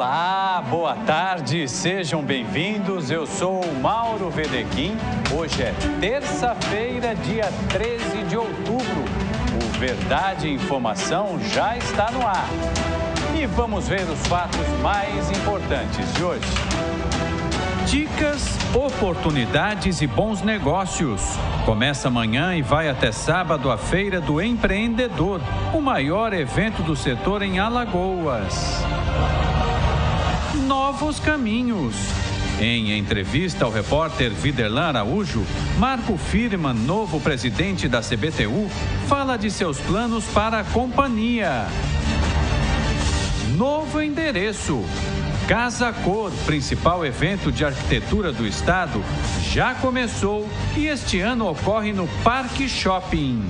Olá, boa tarde, sejam bem-vindos. Eu sou o Mauro Vedequim. Hoje é terça-feira, dia 13 de outubro. O Verdade e Informação já está no ar. E vamos ver os fatos mais importantes de hoje. Dicas, oportunidades e bons negócios. Começa amanhã e vai até sábado a Feira do Empreendedor, o maior evento do setor em Alagoas. Novos caminhos. Em entrevista ao repórter Viderlan Araújo, Marco Firman, novo presidente da CBTU, fala de seus planos para a companhia. Novo endereço. Casa Cor, principal evento de arquitetura do estado, já começou e este ano ocorre no Parque Shopping.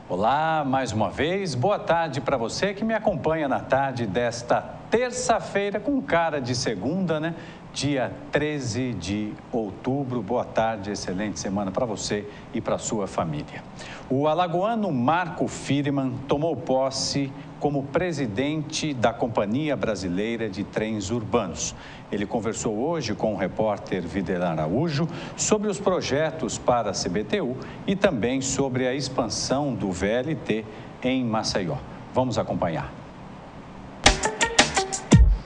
Olá, mais uma vez, boa tarde para você que me acompanha na tarde desta terça-feira com cara de segunda, né? Dia 13 de outubro. Boa tarde, excelente semana para você e para sua família. O alagoano Marco Firman tomou posse como presidente da Companhia Brasileira de Trens Urbanos. Ele conversou hoje com o repórter Viderlan Araújo sobre os projetos para a CBTU e também sobre a expansão do VLT em Maceió. Vamos acompanhar.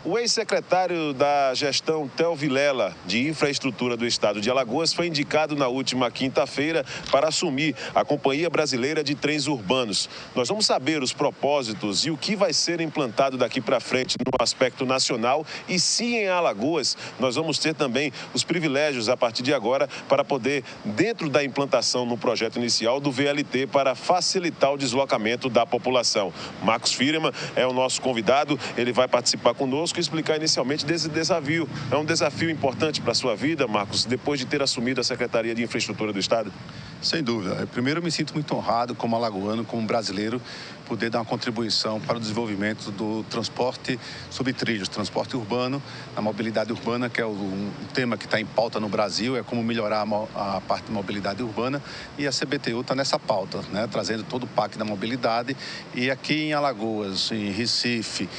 O ex-secretário da gestão, Theo Vilela, de Infraestrutura do Estado de Alagoas, foi indicado na última quinta-feira para assumir a Companhia Brasileira de Trens Urbanos. Nós vamos saber os propósitos e o que vai ser implantado daqui para frente no aspecto nacional. E sim, em Alagoas, nós vamos ter também os privilégios a partir de agora para poder, dentro da implantação no projeto inicial do VLT, para facilitar o deslocamento da população. Marcos Firman é o nosso convidado, ele vai participar conosco e explicar inicialmente desse desafio. É um desafio importante para a sua vida, Marcos, depois de ter assumido a Secretaria de Infraestrutura do Estado? Sem dúvida. Primeiro, eu me sinto muito honrado como alagoano, como brasileiro, poder dar uma contribuição para o desenvolvimento do transporte sobre trilhos, transporte urbano, a mobilidade urbana, que é um tema que está em pauta no Brasil, é como melhorar a parte de mobilidade urbana, e a CBTU está nessa pauta, né, trazendo todo o PAC da mobilidade. E aqui em Alagoas, em Recife,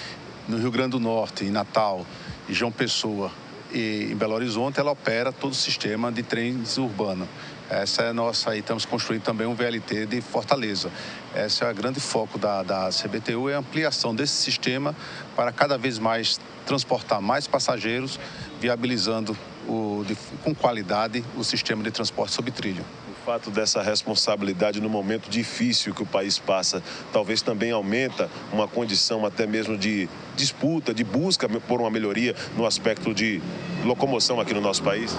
no Rio Grande do Norte, em Natal, em João Pessoa e em Belo Horizonte, ela opera todo o sistema de trens urbano. Essa é a nossa, aí estamos construindo também um VLT de Fortaleza. Esse é o grande foco da CBTU, é a ampliação desse sistema para cada vez mais transportar mais passageiros, viabilizando com qualidade o sistema de transporte sobre trilho. O fato dessa responsabilidade no momento difícil que o país passa, talvez também aumenta uma condição até mesmo de disputa, de busca por uma melhoria no aspecto de locomoção aqui no nosso país?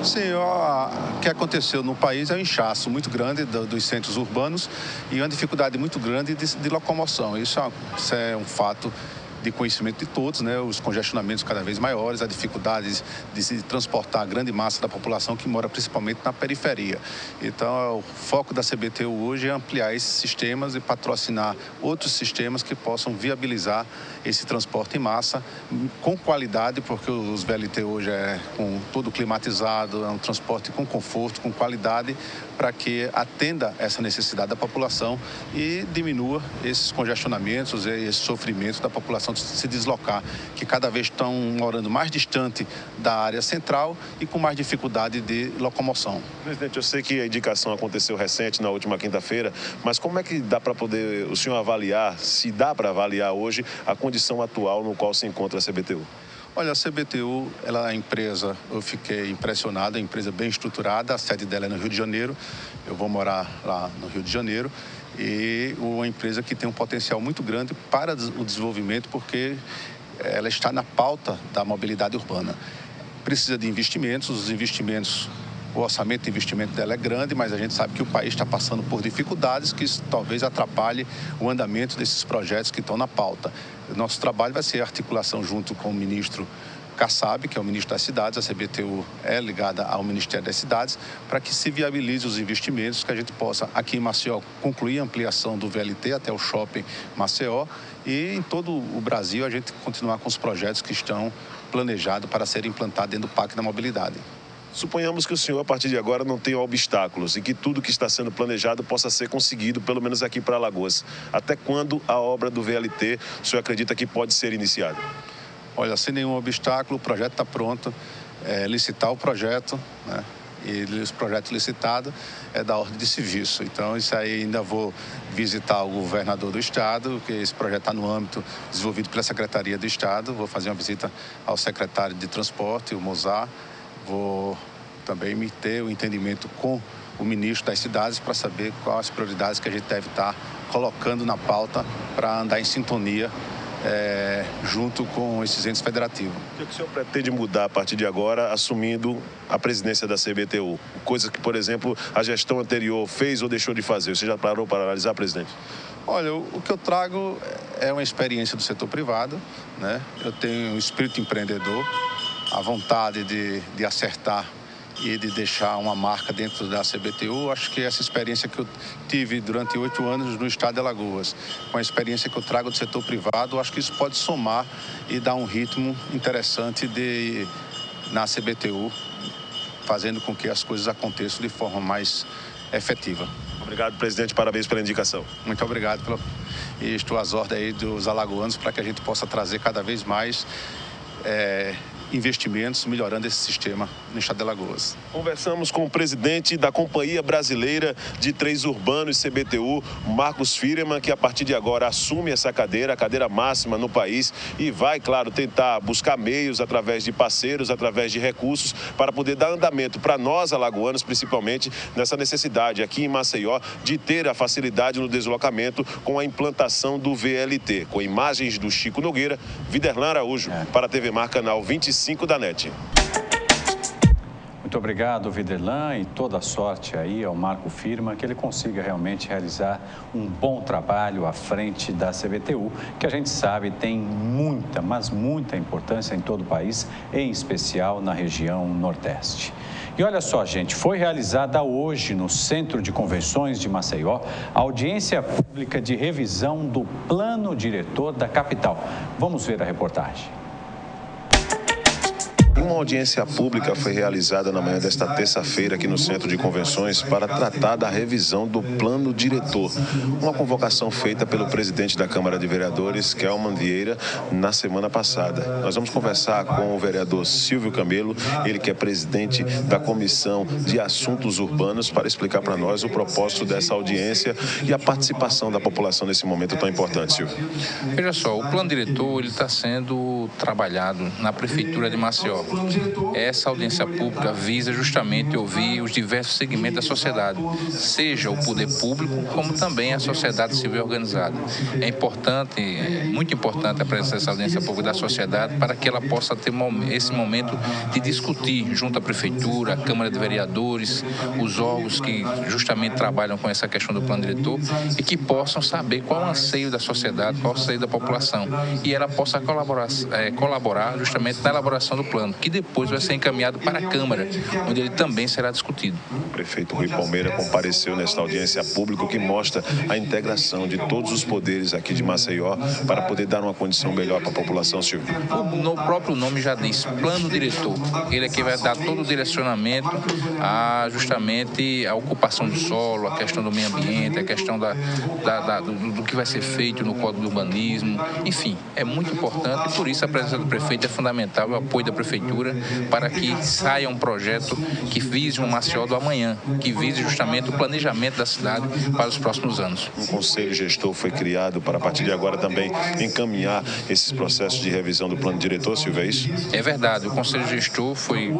Sim, o que aconteceu no país é um inchaço muito grande dos centros urbanos e uma dificuldade muito grande de locomoção. Isso é um fato de conhecimento de todos, né? Os congestionamentos cada vez maiores, a dificuldade de se transportar a grande massa da população que mora principalmente na periferia. Então, o foco da CBTU hoje é ampliar esses sistemas e patrocinar outros sistemas que possam viabilizar esse transporte em massa com qualidade, porque os VLT hoje é com todo climatizado, é um transporte com conforto, com qualidade, para que atenda essa necessidade da população e diminua esses congestionamentos e esse sofrimento da população de se deslocar, que cada vez estão morando mais distante da área central e com mais dificuldade de locomoção. Presidente, eu sei que a indicação aconteceu recente, na última quinta-feira, mas como é que dá para poder o senhor avaliar, se dá para avaliar hoje, a condição atual no qual se encontra a CBTU? Olha, a CBTU, ela é uma empresa, eu fiquei impressionado, é uma empresa bem estruturada, a sede dela é no Rio de Janeiro, eu vou morar lá no Rio de Janeiro, e uma empresa que tem um potencial muito grande para o desenvolvimento, porque ela está na pauta da mobilidade urbana. Precisa de investimentos, os investimentos, o orçamento de investimento dela é grande, mas a gente sabe que o país está passando por dificuldades que isso talvez atrapalhe o andamento desses projetos que estão na pauta. O nosso trabalho vai ser a articulação junto com o ministro Kassab, que é o ministro das Cidades, a CBTU é ligada ao Ministério das Cidades, para que se viabilize os investimentos, que a gente possa, aqui em Maceió, concluir a ampliação do VLT até o shopping Maceió e em todo o Brasil a gente continuar com os projetos que estão planejados para serem implantados dentro do PAC da Mobilidade. Suponhamos que o senhor, a partir de agora, não tenha obstáculos e que tudo que está sendo planejado possa ser conseguido, pelo menos aqui para Alagoas. Até quando a obra do VLT o senhor acredita que pode ser iniciada? Olha, sem nenhum obstáculo, o projeto está pronto. Licitar o projeto, né? E os projetos licitados é da ordem de serviço. Então, isso aí ainda vou visitar o governador do estado, que esse projeto está no âmbito desenvolvido pela Secretaria do Estado. Vou fazer uma visita ao secretário de Transporte, o Mozart. Vou também ter o entendimento com o ministro das cidades para saber quais as prioridades que a gente deve estar colocando na pauta para andar em sintonia junto com esses entes federativos. O que o senhor pretende mudar a partir de agora, assumindo a presidência da CBTU? Coisas que, por exemplo, a gestão anterior fez ou deixou de fazer. Você já parou para analisar, presidente? Olha, o que eu trago é uma experiência do setor privado, né? Eu tenho um espírito empreendedor, a vontade de acertar e de deixar uma marca dentro da CBTU. Acho que essa experiência que eu tive durante 8 anos no estado de Alagoas, com a experiência que eu trago do setor privado, acho que isso pode somar e dar um ritmo interessante na CBTU, fazendo com que as coisas aconteçam de forma mais efetiva. Obrigado, presidente. Parabéns pela indicação. Muito obrigado. E estou às ordens aí dos alagoanos para que a gente possa trazer cada vez mais investimentos, melhorando esse sistema no estado de Alagoas. Conversamos com o presidente da Companhia Brasileira de Trens Urbanos, CBTU, Marcos Firman, que a partir de agora assume essa cadeira, a cadeira máxima no país, e vai, claro, tentar buscar meios através de parceiros, através de recursos, para poder dar andamento para nós, alagoanos, principalmente, nessa necessidade aqui em Maceió de ter a facilidade no deslocamento com a implantação do VLT. Com imagens do Chico Nogueira, Viderlan Araújo, para a TV Mar, canal 25 da NET. Muito obrigado, Viderlan, e toda a sorte aí ao Marco Firman, que ele consiga realmente realizar um bom trabalho à frente da CBTU, que a gente sabe tem muita, mas muita importância em todo o país, em especial na região Nordeste. E olha só, gente, foi realizada hoje no Centro de Convenções de Maceió a audiência pública de revisão do Plano Diretor da capital. Vamos ver a reportagem. Uma audiência pública foi realizada na manhã desta terça-feira aqui no Centro de Convenções para tratar da revisão do Plano Diretor. Uma convocação feita pelo presidente da Câmara de Vereadores, Kelman Vieira, na semana passada. Nós vamos conversar com o vereador Silvio Camelo, ele que é presidente da Comissão de Assuntos Urbanos, para explicar para nós o propósito dessa audiência e a participação da população nesse momento tão importante, Silvio. Veja só, o Plano Diretor ele está sendo trabalhado na Prefeitura de Maceió. Essa audiência pública visa justamente ouvir os diversos segmentos da sociedade, seja o poder público, como também a sociedade civil organizada. É importante, muito importante a presença dessa audiência pública da sociedade para que ela possa ter esse momento de discutir junto à Prefeitura, à Câmara de Vereadores, os órgãos que justamente trabalham com essa questão do Plano Diretor e que possam saber qual é o anseio da sociedade, qual é o anseio da população e ela possa colaborar justamente na elaboração do plano, que depois vai ser encaminhado para a Câmara, onde ele também será discutido. O prefeito Rui Palmeira compareceu nesta audiência pública, que mostra a integração de todos os poderes aqui de Maceió para poder dar uma condição melhor para a população, Silvio. O próprio nome já diz, Plano Diretor. Ele aqui vai dar todo o direcionamento a justamente a ocupação do solo, a questão do meio ambiente, a questão do que vai ser feito no Código do Urbanismo. Enfim, é muito importante e por isso a presença do prefeito é fundamental, o apoio da Prefeitura para que saia um projeto que vise um Maceió do amanhã, que vise justamente o planejamento da cidade para os próximos anos. Um conselho gestor foi criado para, a partir de agora, também encaminhar esses processos de revisão do plano diretor, Silvio, é isso? É verdade, o conselho gestor foi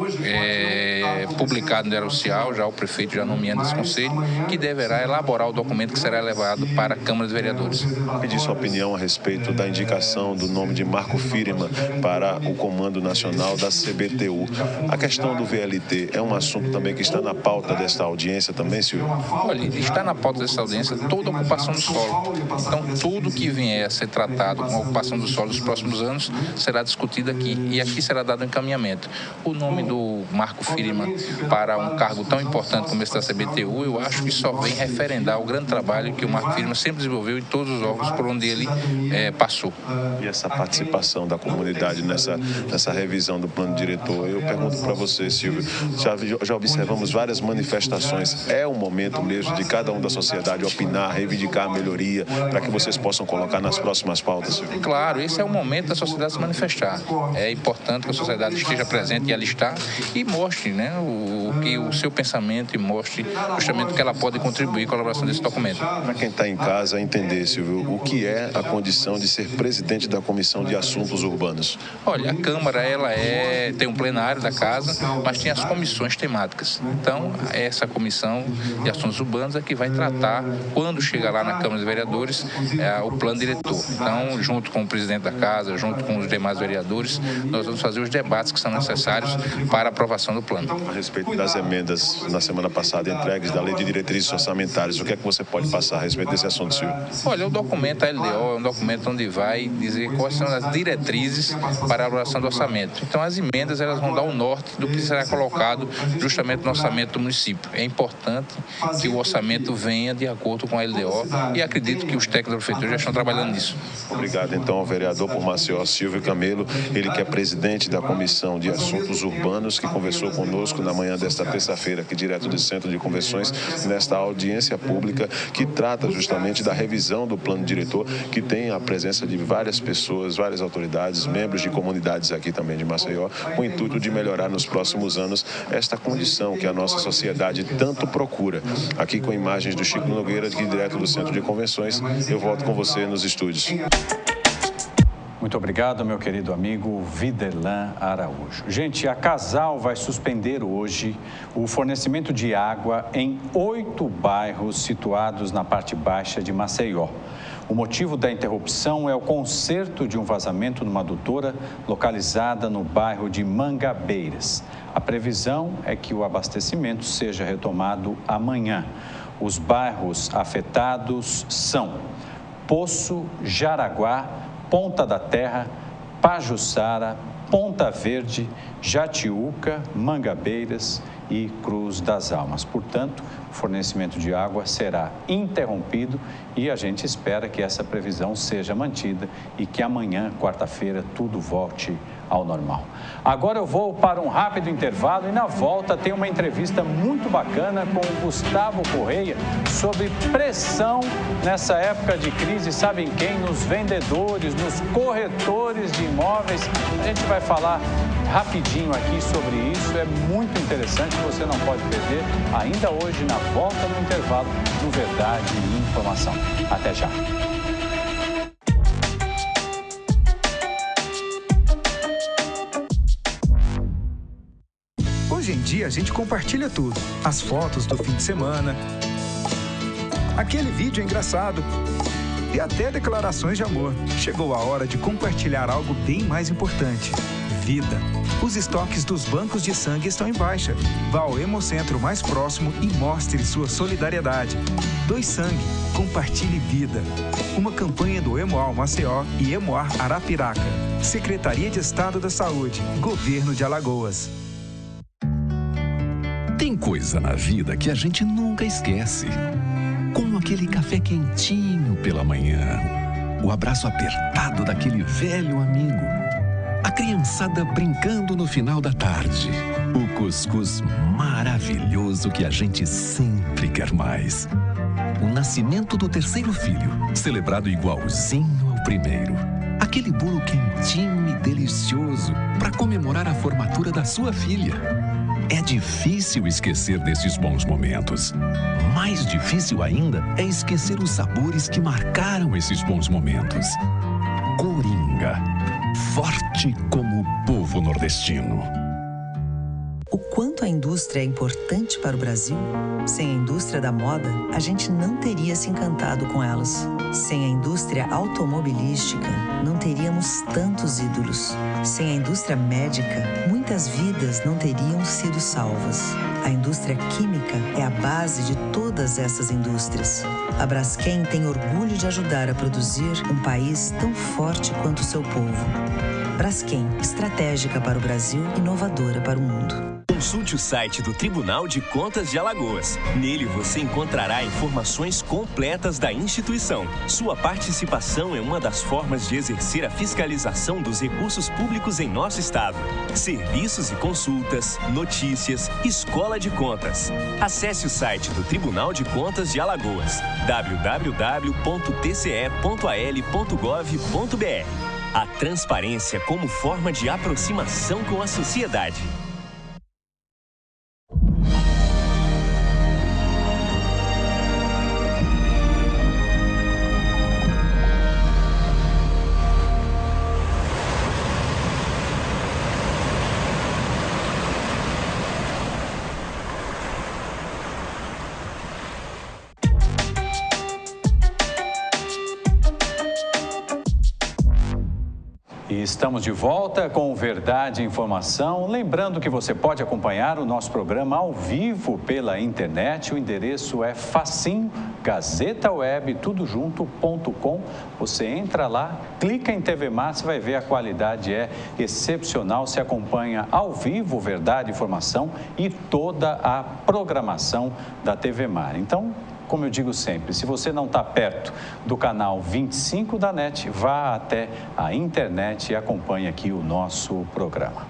publicado no Diário Oficial, já o prefeito já nomeando esse conselho, que deverá elaborar o documento que será levado para a Câmara de Vereadores. Pedir sua opinião a respeito da indicação do nome de Marco Firman para o Comando Nacional da CBTU. A questão do VLT é um assunto também que está na pauta desta audiência também, Silvio? Olha, está na pauta dessa audiência toda a ocupação do solo. Então, tudo que vier a ser tratado com a ocupação do solo nos próximos anos será discutido aqui. E aqui será dado um encaminhamento. O nome do Marco Firman para um cargo tão importante como esse da CBTU, eu acho que só vem referendar o grande trabalho que o Marco Firman sempre desenvolveu em todos os órgãos por onde ele passou. E essa participação da comunidade nessa revisão do plano diretor. Eu pergunto para você, Silvio, já observamos várias manifestações. É o momento mesmo de cada um da sociedade opinar, reivindicar a melhoria, para que vocês possam colocar nas próximas pautas, Silvio? Claro, esse é o momento da sociedade se manifestar. É importante que a sociedade esteja presente e alistar e mostre, né, o seu pensamento e mostre justamente o que ela pode contribuir com a elaboração desse documento. Para quem está em casa entender, Silvio, o que é a condição de ser presidente da Comissão de Assuntos Urbanos? Olha, a Câmara tem um plenário da casa, mas tem as comissões temáticas. Então, essa Comissão de Assuntos Urbanos é que vai tratar, quando chegar lá na Câmara dos Vereadores, o plano diretor. Então, junto com o presidente da casa, junto com os demais vereadores, nós vamos fazer os debates que são necessários para a aprovação do plano. A respeito das emendas na semana passada entregues da Lei de Diretrizes Orçamentárias, o que é que você pode passar a respeito desse assunto, Silvio? Olha, o documento, a LDO, é um documento onde vai dizer quais são as diretrizes para a elaboração do orçamento. Então, as emendas, elas vão dar o norte do que será colocado justamente no orçamento do município. É importante que o orçamento venha de acordo com a LDO e acredito que os técnicos da prefeitura já estão trabalhando nisso. Obrigado, então, ao vereador por Maceió, Silvio Camelo, ele que é presidente da Comissão de Assuntos Urbanos, que conversou conosco na manhã desta terça-feira, aqui direto do Centro de Convenções, nesta audiência pública que trata justamente da revisão do plano diretor, que tem a presença de várias pessoas, várias autoridades, membros de comunidades aqui também de Maceió, com o intuito de melhorar nos próximos anos esta condição que a nossa sociedade tanto procura. Aqui com imagens do Chico Nogueira, aqui direto do Centro de Convenções, eu volto com você nos estúdios. Muito obrigado, meu querido amigo Viderlan Araújo. Gente, a Casal vai suspender hoje o fornecimento de água em 8 bairros situados na parte baixa de Maceió. O motivo da interrupção é o conserto de um vazamento numa adutora localizada no bairro de Mangabeiras. A previsão é que o abastecimento seja retomado amanhã. Os bairros afetados são Poço, Jaraguá, Ponta da Terra, Pajuçara, Ponta Verde, Jatiuca, Mangabeiras e Cruz das Almas. Portanto, o fornecimento de água será interrompido e a gente espera que essa previsão seja mantida e que amanhã, quarta-feira, tudo volte ao normal. Agora eu vou para um rápido intervalo e na volta tem uma entrevista muito bacana com o Gustavo Correia sobre pressão nessa época de crise, sabem quem? Nos vendedores, nos corretores de imóveis. A gente vai falar rapidinho aqui sobre isso, é muito interessante, você não pode perder ainda hoje na volta no intervalo do Verdade e Informação. Até já. Hoje em dia a gente compartilha tudo, as fotos do fim de semana, aquele vídeo engraçado e até declarações de amor. Chegou a hora de compartilhar algo bem mais importante: vida. Os estoques dos bancos de sangue estão em baixa. Vá ao Hemocentro mais próximo e mostre sua solidariedade. Doe sangue, compartilhe vida. Uma campanha do Hemoar Maceió e Hemoar Arapiraca. Secretaria de Estado da Saúde, Governo de Alagoas. Tem coisa na vida que a gente nunca esquece. Como aquele café quentinho pela manhã. O abraço apertado daquele velho amigo. A criançada brincando no final da tarde. O cuscuz maravilhoso que a gente sempre quer mais. O nascimento do terceiro filho, celebrado igualzinho ao primeiro. Aquele bolo quentinho e delicioso para comemorar a formatura da sua filha. É difícil esquecer desses bons momentos. Mais difícil ainda é esquecer os sabores que marcaram esses bons momentos. Coringa, forte como o povo nordestino. O quanto a indústria é importante para o Brasil? Sem a indústria da moda, a gente não teria se encantado com elas. Sem a indústria automobilística, não teríamos tantos ídolos. Sem a indústria médica, muitas vidas não teriam sido salvas. A indústria química é a base de todas essas indústrias. A Braskem tem orgulho de ajudar a produzir um país tão forte quanto o seu povo. Braskem, estratégica para o Brasil, inovadora para o mundo. Consulte o site do Tribunal de Contas de Alagoas. Nele você encontrará informações completas da instituição. Sua participação é uma das formas de exercer a fiscalização dos recursos públicos em nosso estado. Serviços e consultas, notícias, escola de contas. Acesse o site do Tribunal de Contas de Alagoas, www.tce.al.gov.br. A transparência como forma de aproximação com a sociedade. E estamos de volta com Verdade e Informação. Lembrando que você pode acompanhar o nosso programa ao vivo pela internet. O endereço é facinho, gazetaweb.tudojunto.com. Você entra lá, clica em TV Mar, você vai ver a qualidade é excepcional. Se acompanha ao vivo Verdade e Informação e toda a programação da TV Mar. Então, como eu digo sempre, se você não está perto do canal 25 da NET, vá até a internet e acompanhe aqui o nosso programa.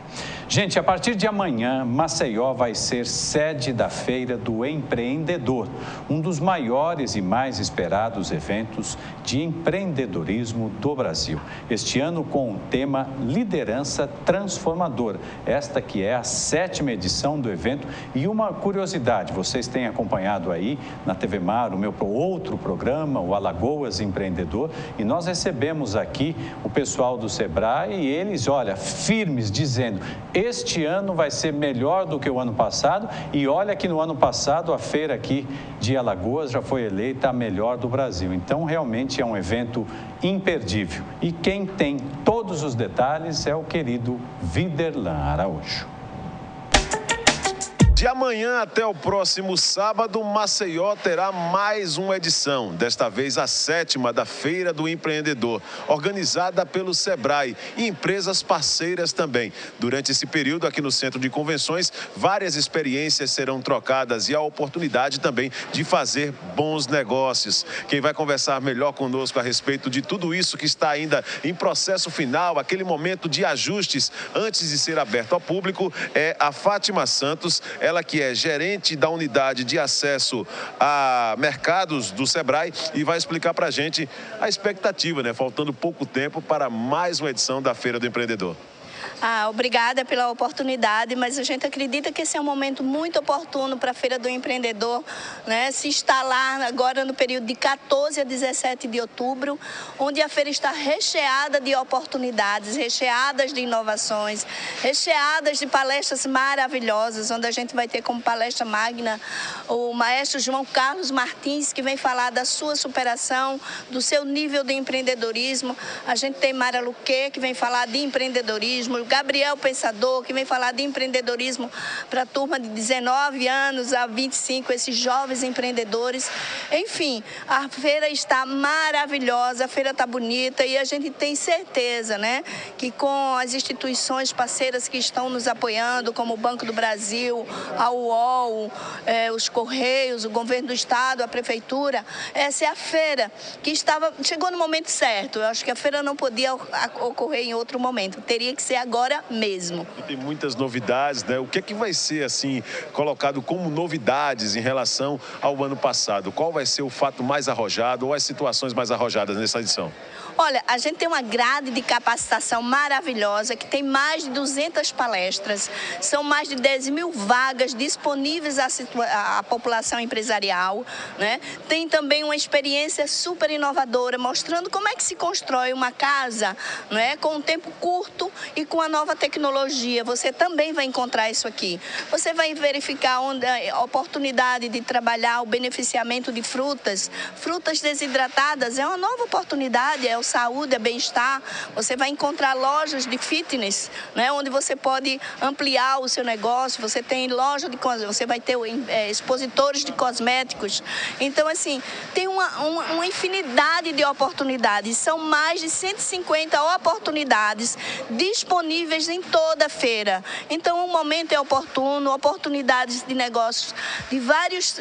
Gente, a partir de amanhã, Maceió vai ser sede da Feira do Empreendedor, um dos maiores e mais esperados eventos de empreendedorismo do Brasil. Este ano com o tema Liderança Transformadora. Esta que é a 7ª edição do evento. E uma curiosidade, vocês têm acompanhado aí na TV Mar o meu outro programa, o Alagoas Empreendedor, e nós recebemos aqui o pessoal do Sebrae e eles, olha, firmes, dizendo: este ano vai ser melhor do que o ano passado, e olha que no ano passado a feira aqui de Alagoas já foi eleita a melhor do Brasil. Então, realmente é um evento imperdível. E quem tem todos os detalhes é o querido Viderlan Araújo. De amanhã até o próximo sábado, Maceió terá mais uma edição, desta vez a 7ª da Feira do Empreendedor, organizada pelo Sebrae e empresas parceiras também. Durante esse período, aqui no Centro de Convenções, várias experiências serão trocadas e a oportunidade também de fazer bons negócios. Quem vai conversar melhor conosco a respeito de tudo isso que está ainda em processo final, aquele momento de ajustes antes de ser aberto ao público, é a Fátima Santos. Ela que é gerente da unidade de acesso a mercados do Sebrae e vai explicar para a gente a expectativa, né? Faltando pouco tempo para mais uma edição da Feira do Empreendedor. Obrigada pela oportunidade, mas a gente acredita que esse é um momento muito oportuno para a Feira do Empreendedor, né? Se instalar agora no período de 14 a 17 de outubro, onde a feira está recheada de oportunidades, recheadas de inovações, recheadas de palestras maravilhosas, onde a gente vai ter como palestra magna o maestro João Carlos Martins, que vem falar da sua superação, do seu nível de empreendedorismo. A gente tem Mara Luque, que vem falar de empreendedorismo, Gabriel Pensador, que vem falar de empreendedorismo para a turma de 19 anos a 25, esses jovens empreendedores. Enfim, a feira está maravilhosa, a feira está bonita e a gente tem certeza, né, que com as instituições parceiras que estão nos apoiando, como o Banco do Brasil, a UOL, os Correios, o Governo do Estado, a Prefeitura, essa é a feira que chegou no momento certo. Eu acho que a feira não podia ocorrer em outro momento, teria que ser agora mesmo. E tem muitas novidades, né? O que é que vai ser, assim, colocado como novidades em relação ao ano passado? Qual vai ser o fato mais arrojado ou as situações mais arrojadas nessa edição? Olha, a gente tem uma grade de capacitação maravilhosa, que tem mais de 200 palestras, são mais de 10 mil vagas disponíveis à população empresarial, né? Tem também uma experiência super inovadora, mostrando como é que se constrói uma casa, né, com um tempo curto e com a nova tecnologia. Você também vai encontrar isso aqui. Você vai verificar onde a oportunidade de trabalhar o beneficiamento de frutas desidratadas, é uma nova oportunidade, é o saúde, a bem-estar, você vai encontrar lojas de fitness, né, onde você pode ampliar o seu negócio, você tem loja de você vai ter expositores de cosméticos. Então, assim, tem uma infinidade de oportunidades. São mais de 150 oportunidades disponíveis em toda a feira. Então, o momento é oportuno, oportunidades de negócios de vários,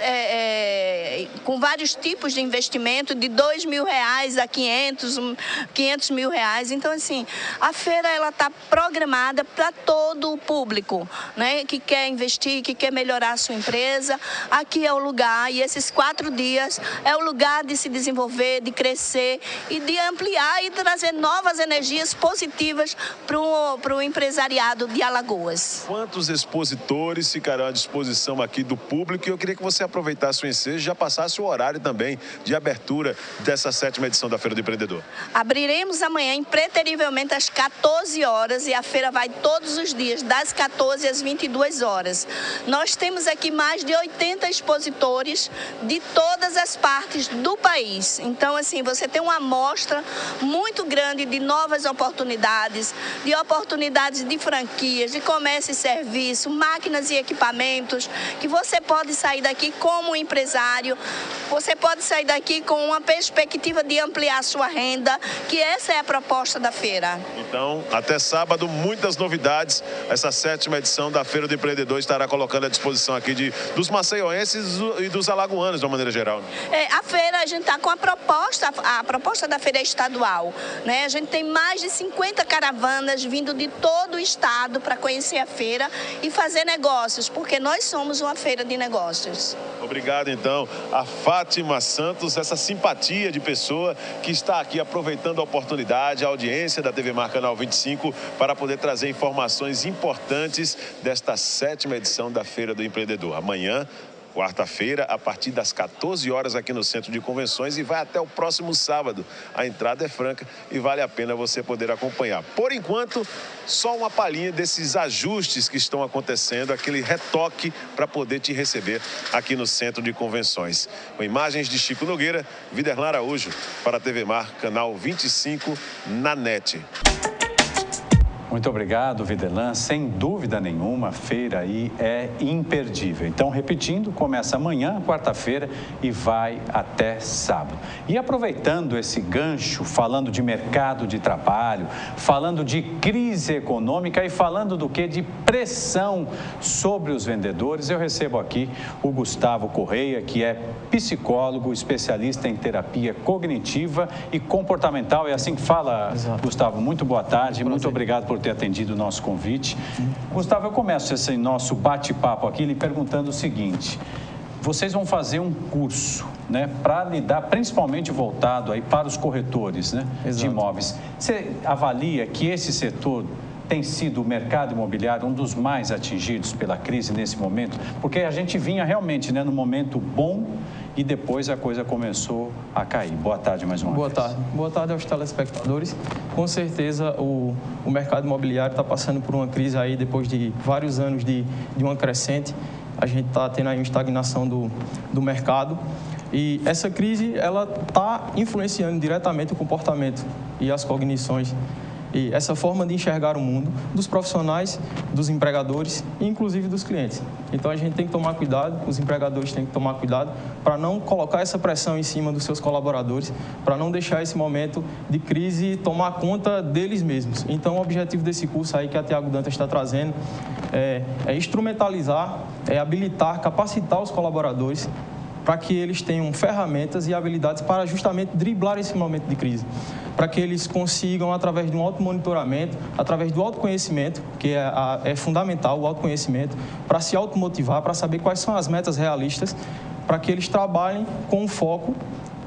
com vários tipos de investimento, de R$2.000 a 500 mil reais. Então, assim, a feira ela está programada para todo o público, né, que quer investir, que quer melhorar a sua empresa. Aqui é o lugar, e esses 4 dias é o lugar de se desenvolver, de crescer e de ampliar e trazer novas energias positivas para o empresariado de Alagoas. Quantos expositores ficarão à disposição aqui do público? E eu queria que você aproveitasse o ensejo e já passasse o horário também de abertura dessa 7ª edição da Feira do Empreendedor. Abriremos amanhã impreterivelmente às 14 horas e a feira vai todos os dias, das 14 às 22 horas. Nós temos aqui mais de 80 expositores de todas as partes do país. Então, assim, você tem uma amostra muito grande de novas oportunidades, de franquias, de comércio e serviço, máquinas e equipamentos, que você pode sair daqui como empresário, você pode sair daqui com uma perspectiva de ampliar a sua renda, que essa é a proposta da feira. Então, até sábado, muitas novidades. Essa 7ª edição da Feira do Empreendedor estará colocando à disposição aqui dos maceioenses e dos alagoanos, de uma maneira geral. A feira, a gente está com a proposta da feira é estadual, né? A gente tem mais de 50 caravanas vindo de todo o estado para conhecer a feira e fazer negócios, porque nós somos uma feira de negócios. Obrigado, então, a Fátima Santos, essa simpatia de pessoa que está aqui aproveitando a oportunidade, a audiência da TV Mar Canal 25, para poder trazer informações importantes desta 7ª edição da Feira do Empreendedor. Amanhã, quarta-feira, a partir das 14 horas aqui no Centro de Convenções e vai até o próximo sábado. A entrada é franca e vale a pena você poder acompanhar. Por enquanto, só uma palhinha desses ajustes que estão acontecendo, aquele retoque para poder te receber aqui no Centro de Convenções. Com imagens de Chico Nogueira, Viderlan Araújo, para a TV Mar, Canal 25, na NET. Muito obrigado, Viderlan. Sem dúvida nenhuma, a feira aí é imperdível. Então, repetindo, começa amanhã, quarta-feira, e vai até sábado. E aproveitando esse gancho, falando de mercado de trabalho, falando de crise econômica e falando do quê? De pressão sobre os vendedores, eu recebo aqui o Gustavo Correia, que é psicólogo, especialista em terapia cognitiva e comportamental. É assim que fala, Exato. Gustavo. Muito boa tarde, muito obrigado por ter atendido o nosso convite. Gustavo, eu começo esse nosso bate-papo aqui lhe perguntando o seguinte: vocês vão fazer um curso, né, para lidar, principalmente voltado aí para os corretores, né, de imóveis. Você avalia que esse setor tem sido o mercado imobiliário um dos mais atingidos pela crise nesse momento? Porque a gente vinha realmente, né, no momento bom e depois a coisa começou a cair. Boa tarde mais uma vez. Boa tarde aos telespectadores. Com certeza o mercado imobiliário está passando por uma crise aí depois de vários anos de uma crescente. A gente está tendo aí uma estagnação do mercado. E essa crise, ela está influenciando diretamente o comportamento e as cognições e essa forma de enxergar o mundo dos profissionais, dos empregadores e inclusive dos clientes. Então a gente tem que tomar cuidado, os empregadores têm que tomar cuidado para não colocar essa pressão em cima dos seus colaboradores, para não deixar esse momento de crise tomar conta deles mesmos. Então o objetivo desse curso aí que a Thiago Dantas está trazendo é instrumentalizar, habilitar, capacitar os colaboradores para que eles tenham ferramentas e habilidades para justamente driblar esse momento de crise, para que eles consigam, através de um automonitoramento, através do autoconhecimento, que é fundamental, o autoconhecimento, para se automotivar, para saber quais são as metas realistas, para que eles trabalhem com um foco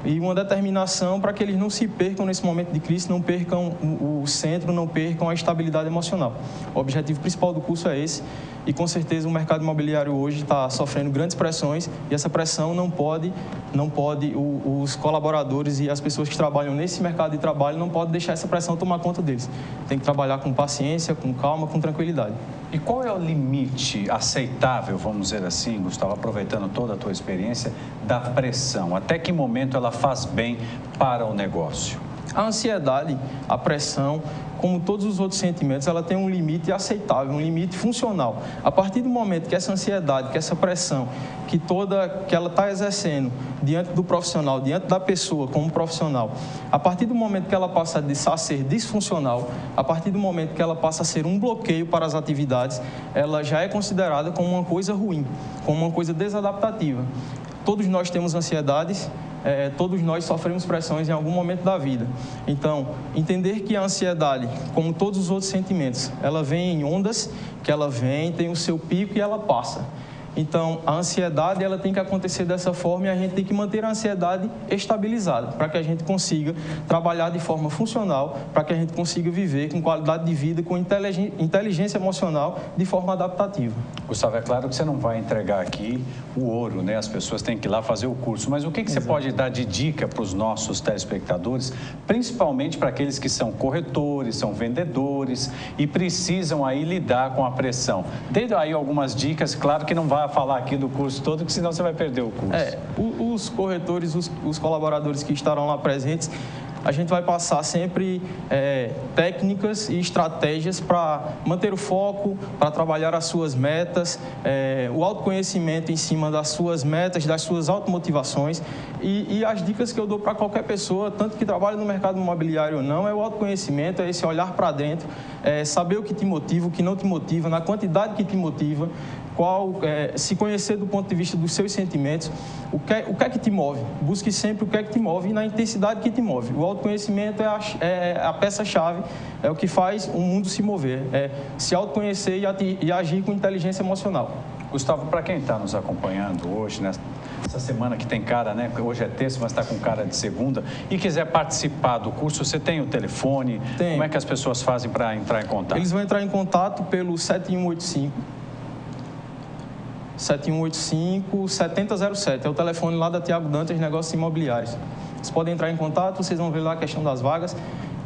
e uma determinação para que eles não se percam nesse momento de crise, não percam o centro, não percam a estabilidade emocional. O objetivo principal do curso é esse e, com certeza, o mercado imobiliário hoje está sofrendo grandes pressões e essa pressão não pode os colaboradores e as pessoas que trabalham nesse mercado de trabalho não podem deixar essa pressão tomar conta deles. Tem que trabalhar com paciência, com calma, com tranquilidade. E qual é o limite aceitável, vamos dizer assim, Gustavo, aproveitando toda a tua experiência, da pressão? Até que momento ela faz bem para o negócio? A ansiedade, a pressão, como todos os outros sentimentos, ela tem um limite aceitável, um limite funcional. A partir do momento que essa ansiedade, que essa pressão, que ela está exercendo diante do profissional, diante da pessoa como profissional, a partir do momento que ela passa a ser disfuncional, a partir do momento que ela passa a ser um bloqueio para as atividades, ela já é considerada como uma coisa ruim, como uma coisa desadaptativa. Todos nós temos ansiedades, todos nós sofremos pressões em algum momento da vida. Então, entender que a ansiedade, como todos os outros sentimentos, ela vem em ondas, que ela vem, tem o seu pico e ela passa. Então, a ansiedade ela tem que acontecer dessa forma e a gente tem que manter a ansiedade estabilizada para que a gente consiga trabalhar de forma funcional, para que a gente consiga viver com qualidade de vida, com inteligência emocional de forma adaptativa. Gustavo, é claro que você não vai entregar aqui o ouro, né? As pessoas têm que ir lá fazer o curso, mas o que você pode dar de dica para os nossos telespectadores, principalmente para aqueles que são corretores, são vendedores e precisam aí lidar com a pressão? Dê aí algumas dicas, claro que não vai falar aqui do curso todo, que senão você vai perder o curso. Os corretores, os colaboradores que estarão lá presentes, a gente vai passar sempre técnicas e estratégias para manter o foco, para trabalhar as suas metas, o autoconhecimento em cima das suas metas, das suas automotivações e as dicas que eu dou para qualquer pessoa, tanto que trabalha no mercado imobiliário ou não, é o autoconhecimento, é esse olhar para dentro, saber o que te motiva, o que não te motiva, na quantidade que te motiva, se conhecer do ponto de vista dos seus sentimentos, o que é que te move. Busque sempre o que é que te move e na intensidade que te move. O autoconhecimento é a peça-chave, é o que faz o mundo se mover, é se autoconhecer e agir com inteligência emocional. Gustavo, para quem está nos acompanhando hoje, nessa semana que tem cara, né? Hoje é terça, mas está com cara de segunda, e quiser participar do curso, você tem o telefone? Tem. Como é que as pessoas fazem para entrar em contato? Eles vão entrar em contato pelo 7185-7007, é o telefone lá da Thiago Dantas Negócios Imobiliários. Vocês podem entrar em contato, vocês vão ver lá a questão das vagas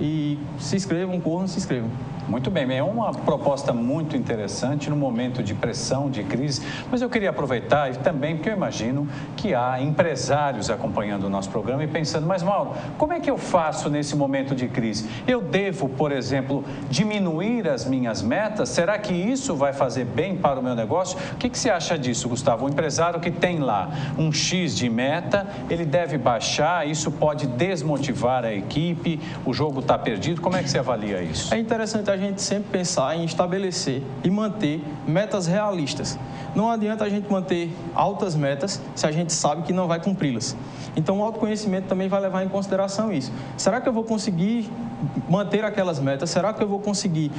e se inscrevam, corram, se inscrevam. Muito bem, é uma proposta muito interessante no momento de pressão, de crise, mas eu queria aproveitar e também porque eu imagino que há empresários acompanhando o nosso programa e pensando, mas Mauro, como é que eu faço nesse momento de crise? Eu devo, por exemplo, diminuir as minhas metas? Será que isso vai fazer bem para o meu negócio? O que você acha disso, Gustavo? O empresário que tem lá um X de meta, ele deve baixar, isso pode desmotivar a equipe, o jogo está perdido, como é que você avalia isso? É interessante a gente sempre pensar em estabelecer e manter metas realistas. Não adianta a gente manter altas metas se a gente sabe que não vai cumpri-las. Então, o autoconhecimento também vai levar em consideração isso. Será que eu vou conseguir manter aquelas metas? Será que eu vou conseguir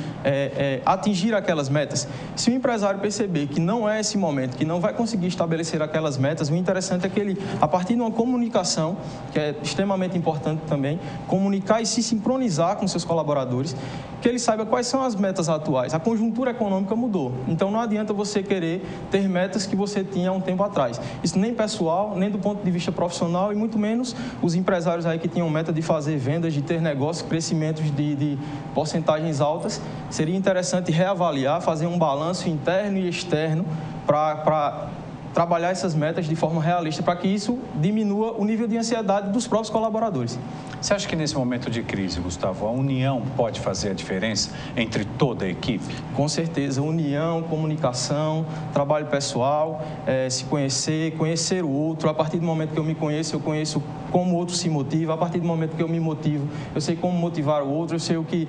atingir aquelas metas? Se o empresário perceber que não é esse momento, que não vai conseguir estabelecer aquelas metas, o interessante é que ele, a partir de uma comunicação, que é extremamente importante também, comunicar e se sincronizar com seus colaboradores, que ele saiba quais são as metas atuais. A conjuntura econômica mudou, então não adianta você querer ter metas que você tinha há um tempo atrás. Isso nem pessoal, nem do ponto de vista profissional e muito menos os empresários aí que tinham meta de fazer vendas, de ter negócios, crescimentos de porcentagens altas. Seria interessante reavaliar, fazer um balanço interno e externo para trabalhar essas metas de forma realista, para que isso diminua o nível de ansiedade dos próprios colaboradores. Você acha que nesse momento de crise, Gustavo, a união pode fazer a diferença entre toda a equipe? Com certeza, união, comunicação, trabalho pessoal, se conhecer, conhecer o outro. A partir do momento que eu me conheço, eu conheço como o outro se motiva. A partir do momento que eu me motivo, eu sei como motivar o outro, eu sei o que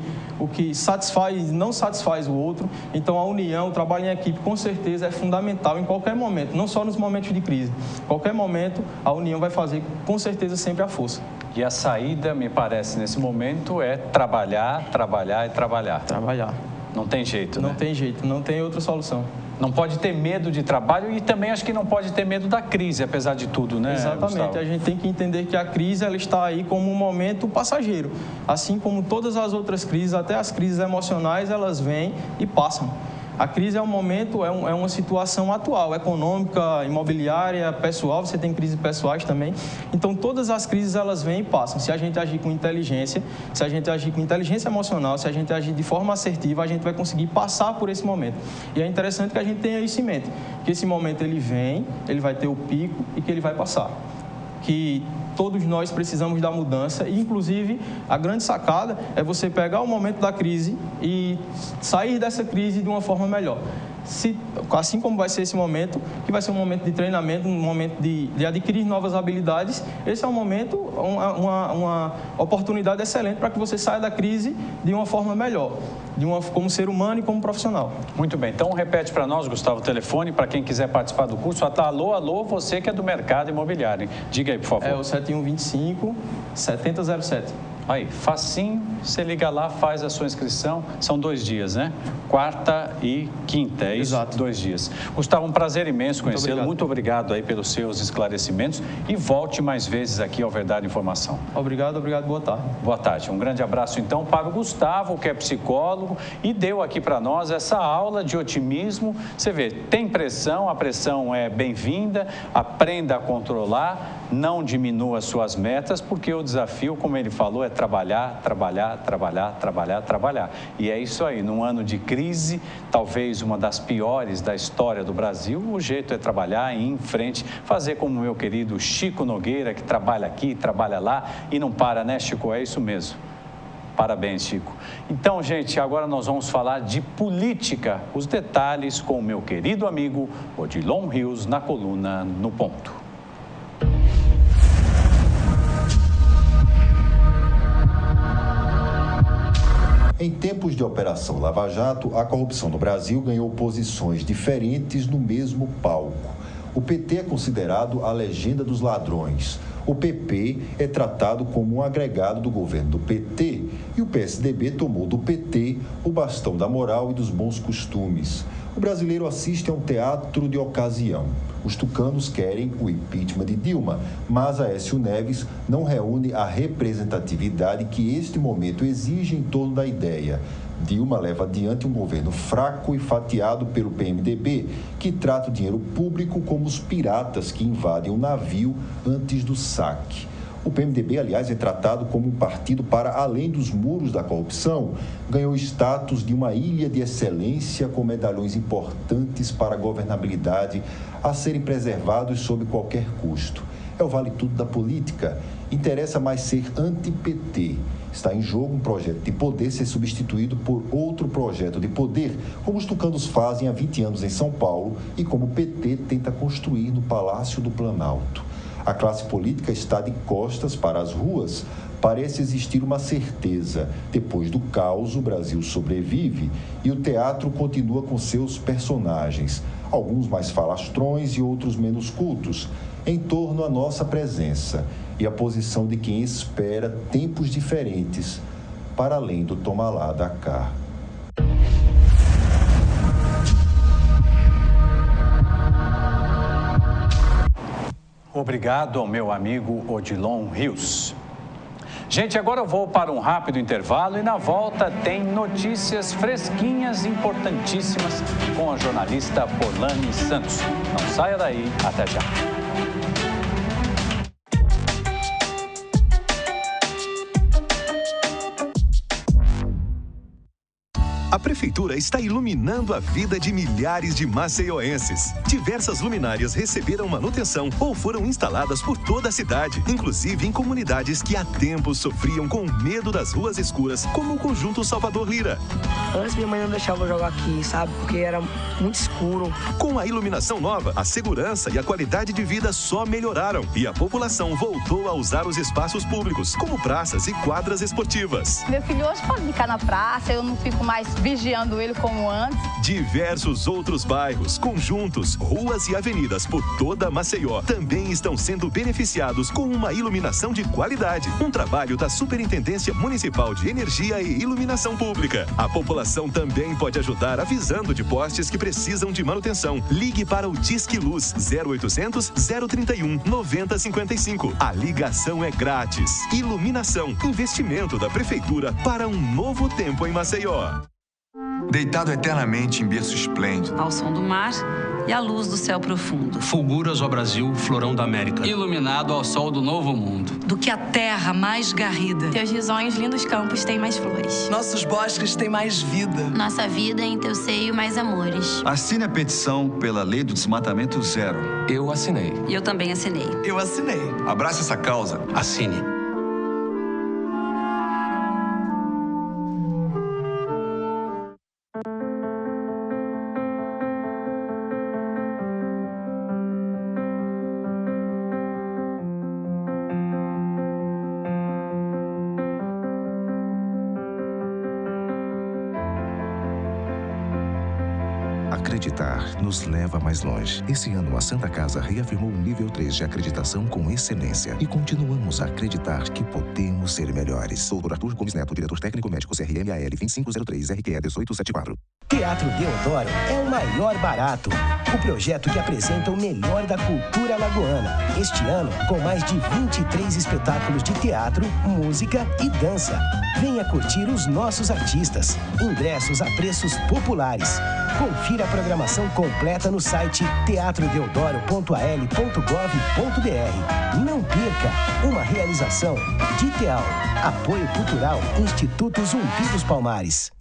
satisfaz e não satisfaz o outro. Então, a união, o trabalho em equipe, com certeza, é fundamental em qualquer momento, não só nos momentos de crise. Em qualquer momento, a união vai fazer, com certeza, sempre a força. E a saída, me parece, nesse momento, é trabalhar, trabalhar e trabalhar. Trabalhar. Não tem jeito, né? Não tem jeito, não tem outra solução. Não pode ter medo de trabalho e também acho que não pode ter medo da crise, apesar de tudo, né, Exatamente. Gustavo? A gente tem que entender que a crise ela está aí como um momento passageiro. Assim como todas as outras crises, até as crises emocionais, elas vêm e passam. A crise é um momento, é uma situação atual, econômica, imobiliária, pessoal, você tem crises pessoais também. Então, todas as crises, elas vêm e passam. Se a gente agir com inteligência, se a gente agir com inteligência emocional, se a gente agir de forma assertiva, a gente vai conseguir passar por esse momento. E é interessante que a gente tenha isso em mente, que esse momento ele vem, ele vai ter o pico e que ele vai passar. que todos nós precisamos da mudança e, inclusive, a grande sacada é você pegar o momento da crise e sair dessa crise de uma forma melhor. Assim como vai ser esse momento, que vai ser um momento de treinamento, um momento de adquirir novas habilidades, esse é um momento, uma oportunidade excelente para que você saia da crise de uma forma melhor, como ser humano e como profissional. Muito bem, então repete para nós, Gustavo, o telefone para quem quiser participar do curso. Alô, você que é do mercado imobiliário, hein? Diga aí, por favor. É o 7125-7007. Aí, facinho, você liga lá, faz a sua inscrição. São 2 dias, né? Quarta e quinta, é isso? Exato. 2 dias. Gustavo, um prazer imenso conhecê-lo. Muito obrigado aí pelos seus esclarecimentos e volte mais vezes aqui ao Verdade Informação. Obrigado, boa tarde. Boa tarde. Um grande abraço, então, para o Gustavo, que é psicólogo e deu aqui para nós essa aula de otimismo. Você vê, tem pressão, a pressão é bem-vinda, aprenda a controlar, não diminua suas metas, porque o desafio, como ele falou, é trabalhar. E é isso aí, num ano de crise, talvez uma das piores da história do Brasil, o jeito é trabalhar, ir em frente, fazer como o meu querido Chico Nogueira, que trabalha aqui, trabalha lá e não para, né, Chico? É isso mesmo. Parabéns, Chico. Então, gente, agora nós vamos falar de política, os detalhes com o meu querido amigo Odilon Rios na coluna No Ponto. Em tempos de Operação Lava Jato, a corrupção no Brasil ganhou posições diferentes no mesmo palco. O PT é considerado a legenda dos ladrões. O PP é tratado como um agregado do governo do PT e o PSDB tomou do PT o bastão da moral e dos bons costumes. O brasileiro assiste a um teatro de ocasião. Os tucanos querem o impeachment de Dilma, mas Aécio Neves não reúne a representatividade que este momento exige em torno da ideia. Dilma leva adiante um governo fraco e fatiado pelo PMDB, que trata o dinheiro público como os piratas que invadem o navio antes do saque. O PMDB, aliás, é tratado como um partido para além dos muros da corrupção, ganhou status de uma ilha de excelência com medalhões importantes para a governabilidade a serem preservados sob qualquer custo. É o vale-tudo da política. Interessa mais ser anti-PT. Está em jogo um projeto de poder ser substituído por outro projeto de poder, como os tucanos fazem há 20 anos em São Paulo e como o PT tenta construir no Palácio do Planalto. A classe política está de costas para as ruas. Parece existir uma certeza. Depois do caos, o Brasil sobrevive e o teatro continua com seus personagens, alguns mais falastrões e outros menos cultos, em torno à nossa presença e a posição de quem espera tempos diferentes para além do toma lá da cá. Obrigado ao meu amigo Odilon Rios. Gente, agora eu vou para um rápido intervalo e na volta tem notícias fresquinhas, importantíssimas, com a jornalista Polane Santos. Não saia daí, até já. A Prefeitura está iluminando a vida de milhares de maceioenses. Diversas luminárias receberam manutenção ou foram instaladas por toda a cidade, inclusive em comunidades que há tempos sofriam com medo das ruas escuras, como o Conjunto Salvador Lira. Antes minha mãe não deixava eu jogar aqui, sabe? Porque era muito escuro. Com a iluminação nova, a segurança e a qualidade de vida só melhoraram e a população voltou a usar os espaços públicos, como praças e quadras esportivas. Meu filho hoje pode ficar na praça, eu não fico mais vigiando ele como antes. Diversos outros bairros, conjuntos, ruas e avenidas por toda Maceió também estão sendo beneficiados com uma iluminação de qualidade. Um trabalho da Superintendência Municipal de Energia e Iluminação Pública. A população também pode ajudar avisando de postes que precisam de manutenção. Ligue para o Disque Luz 0800 031 9055. A ligação é grátis. Iluminação, investimento da Prefeitura para um novo tempo em Maceió. deitado eternamente em berço esplêndido. Ao som do mar e à luz do céu profundo. Fulguras ao Brasil, florão da América. Iluminado ao sol do novo mundo. Do que a terra mais garrida. Teus risonhos lindos campos têm mais flores. Nossos bosques têm mais vida. Nossa vida em teu seio mais amores. Assine a petição pela lei do desmatamento zero. Eu assinei. E eu também assinei. Eu assinei. Abrace essa causa. Assine. Acreditar nos leva mais longe. Esse ano, a Santa Casa reafirmou o nível 3 de acreditação com excelência. E continuamos a acreditar que podemos ser melhores. Dr. Arthur Gomes Neto, diretor técnico médico CRMAL 2503, RQE 1874. Teatro Deodoro é o maior barato. O projeto que apresenta o melhor da cultura alagoana. Este ano, com mais de 23 espetáculos de teatro, música e dança. Venha curtir os nossos artistas. Ingressos a preços populares. Confira a programação completa no site teatrodeodoro.al.gov.br. Não perca! Uma realização de Teal. Apoio Cultural Instituto Zumbi dos Palmares.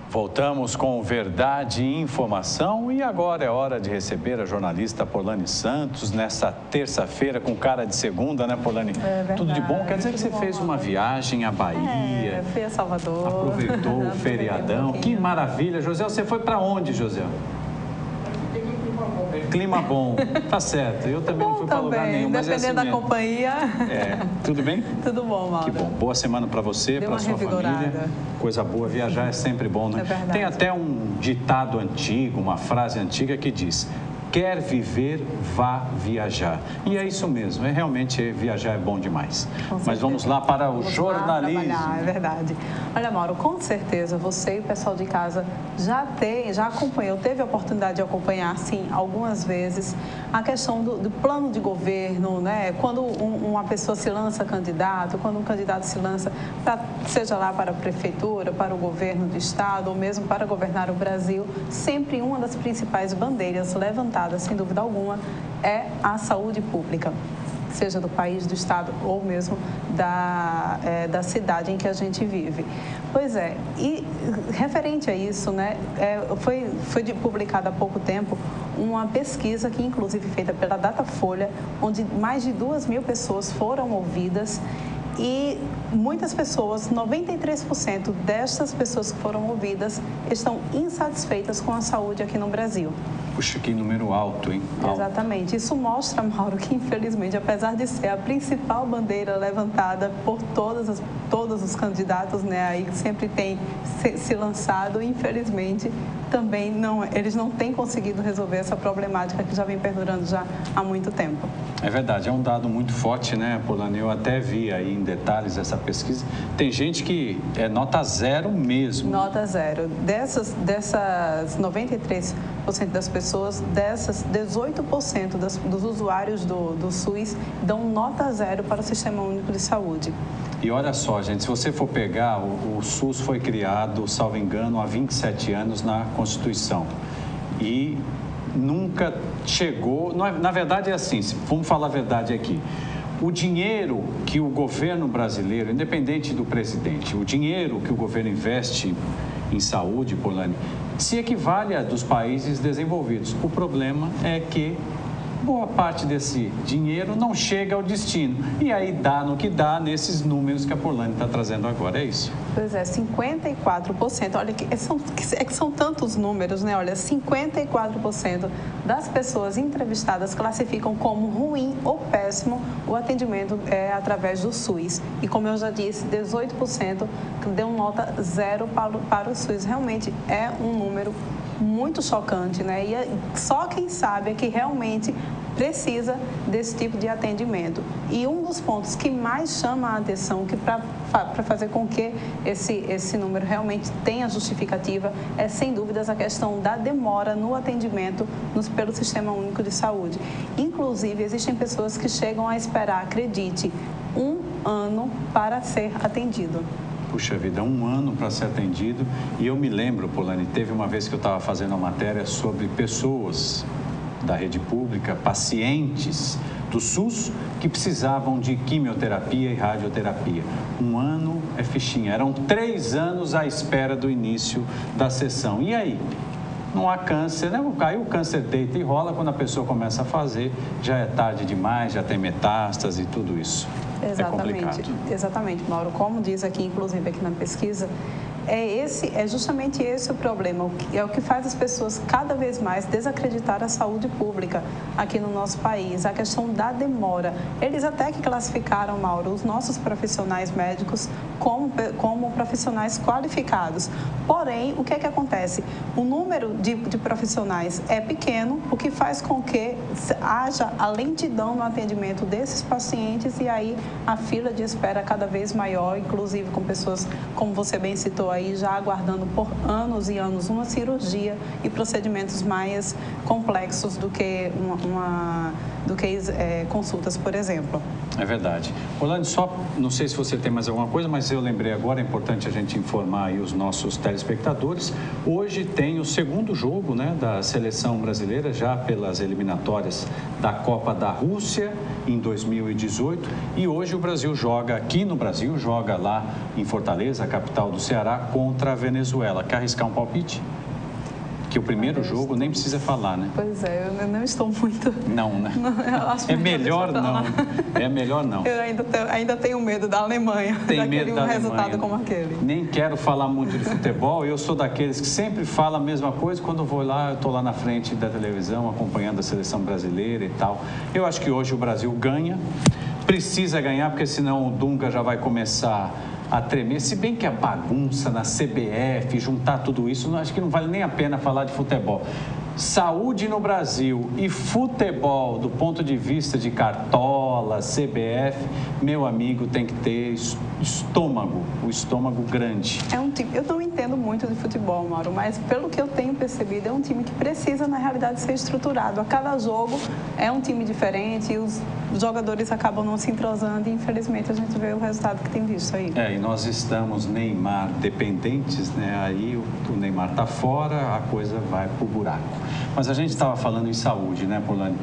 Voltamos com Verdade e Informação e agora é hora de receber a jornalista Polani Santos nessa terça-feira com cara de segunda, né, Polani? É verdade. Tudo de bom? Quer dizer que você fez uma viagem à Bahia. Fui a Salvador. Aproveitou o feriadão. Que maravilha. José, você foi para onde, José? Clima bom, tá certo. Eu também não fui para lugar nenhum, mas dependendo da companhia. Tudo bem? Tudo bom, Mauro. Que bom. Boa semana para você, para sua família. Coisa boa, viajar é sempre bom, né? É verdade. Tem até um ditado antigo, uma frase antiga que diz: quer viver, vá viajar. E é isso mesmo, realmente viajar é bom demais. Mas vamos lá para o jornalismo. É verdade. Olha, Mauro, com certeza você e o pessoal de casa já acompanhou, teve a oportunidade de acompanhar, sim, algumas vezes, a questão do plano de governo, né? Quando uma pessoa se lança candidato, quando um candidato se lança, seja lá para a prefeitura, para o governo do estado, ou mesmo para governar o Brasil, sempre uma das principais bandeiras levantadas, sem dúvida alguma, é a saúde pública, seja do país, do estado ou mesmo da cidade em que a gente vive. Pois é, e referente a isso, né, foi publicada há pouco tempo uma pesquisa que, inclusive, feita pela Datafolha, onde mais de 2.000 pessoas foram ouvidas. E muitas pessoas, 93% destas pessoas que foram ouvidas, estão insatisfeitas com a saúde aqui no Brasil. Puxa, que número alto, hein? Exatamente. Isso mostra, Mauro, que infelizmente, apesar de ser a principal bandeira levantada por todos os candidatos, né, aí que sempre tem se lançado, infelizmente, também eles não têm conseguido resolver essa problemática que já vem perdurando já há muito tempo. É verdade, é um dado muito forte, né, Polani? Eu até vi aí em detalhes essa pesquisa. Tem gente que é nota zero mesmo. Nota zero. Dessas 93% das pessoas, dessas 18% dos usuários do SUS dão nota zero para o Sistema Único de Saúde. E olha só, gente, se você for pegar, o SUS foi criado, salvo engano, há 27 anos na Constituição. E nunca chegou... Na verdade é assim, vamos falar a verdade aqui. O dinheiro que o governo brasileiro, independente do presidente, o dinheiro que o governo investe em saúde, Polani, se equivale a dos países desenvolvidos. O problema é que boa parte desse dinheiro não chega ao destino. E aí dá no que dá nesses números que a Polani está trazendo agora, é isso? Pois é, 54%. Olha, que são tantos números, né? Olha, 54% das pessoas entrevistadas classificam como ruim ou péssimo o atendimento através do SUS. E como eu já disse, 18% deu nota zero para o SUS. Realmente é um número muito chocante, né? E só quem sabe é que realmente precisa desse tipo de atendimento. E um dos pontos que mais chama a atenção, que para fazer com que esse número realmente tenha justificativa, é sem dúvidas a questão da demora no atendimento pelo Sistema Único de Saúde. Inclusive, existem pessoas que chegam a esperar, acredite, 1 ano para ser atendido. Puxa vida, 1 ano para ser atendido. E eu me lembro, Polani, teve uma vez que eu estava fazendo uma matéria sobre pessoas da rede pública, pacientes do SUS, que precisavam de quimioterapia e radioterapia. 1 ano é fichinha. Eram 3 anos à espera do início da sessão. E aí? Não há câncer, né? Aí o câncer deita e rola, quando a pessoa começa a fazer, já é tarde demais, já tem metástase e tudo isso. Exatamente, exatamente, Mauro. Como diz aqui, inclusive aqui na pesquisa, é justamente esse o problema, é o que faz as pessoas cada vez mais desacreditar a saúde pública aqui no nosso país, a questão da demora. Eles até que classificaram, Mauro, os nossos profissionais médicos como profissionais qualificados. Porém, o que é que acontece? O número de profissionais é pequeno, o que faz com que haja a lentidão no atendimento desses pacientes e aí a fila de espera cada vez maior, inclusive com pessoas, como você bem citou, aí já aguardando por anos e anos uma cirurgia e procedimentos mais complexos do que consultas, por exemplo. É verdade. Rolando, só não sei se você tem mais alguma coisa, mas eu lembrei agora, é importante a gente informar aí os nossos telespectadores. Hoje tem o segundo jogo, né, da seleção brasileira, já pelas eliminatórias da Copa da Rússia em 2018. E hoje o Brasil joga aqui no Brasil, joga lá em Fortaleza, a capital do Ceará, contra a Venezuela. Quer arriscar um palpite? Que o primeiro jogo nem precisa falar, né? Pois é, eu não estou muito... Não, né? Não, eu acho é melhor não. É melhor não. Eu ainda tenho medo da Alemanha. Tem medo da resultado Alemanha. Como aquele. Nem quero falar muito de futebol. Eu sou daqueles que sempre falam a mesma coisa. Quando eu vou lá, eu estou lá na frente da televisão, acompanhando a seleção brasileira e tal. Eu acho que hoje o Brasil ganha. Precisa ganhar, porque senão o Dunga já vai começar a tremer, se bem que a bagunça na CBF, juntar tudo isso, acho que não vale nem a pena falar de futebol. Saúde no Brasil e futebol, do ponto de vista de Cartola, CBF, meu amigo, tem que ter estômago, o estômago grande. É um time, eu não entendo muito de futebol, Mauro, mas pelo que eu tenho percebido, é um time que precisa, na realidade, ser estruturado. A cada jogo é um time diferente e os jogadores acabam não se entrosando e, infelizmente, a gente vê o resultado que tem visto aí. E nós estamos Neymar dependentes, né? Aí o Neymar está fora, a coisa vai pro buraco. Mas a gente estava falando em saúde, né, Polani?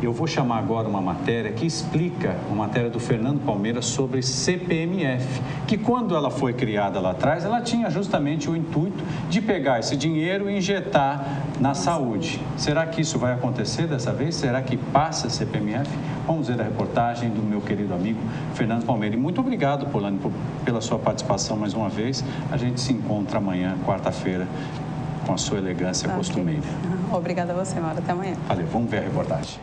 Eu vou chamar agora uma matéria que explica, uma matéria do Fernando Palmeira sobre CPMF, que quando ela foi criada lá atrás, ela tinha justamente o intuito de pegar esse dinheiro e injetar na saúde. Será que isso vai acontecer dessa vez? Será que passa a CPMF? Vamos ver a reportagem do meu querido amigo Fernando Palmeira. E muito obrigado, Polani, pela sua participação mais uma vez. A gente se encontra amanhã, quarta-feira, com a sua elegância costumeira. Obrigada a você, Mauro. Até amanhã. Valeu, vamos ver a reportagem.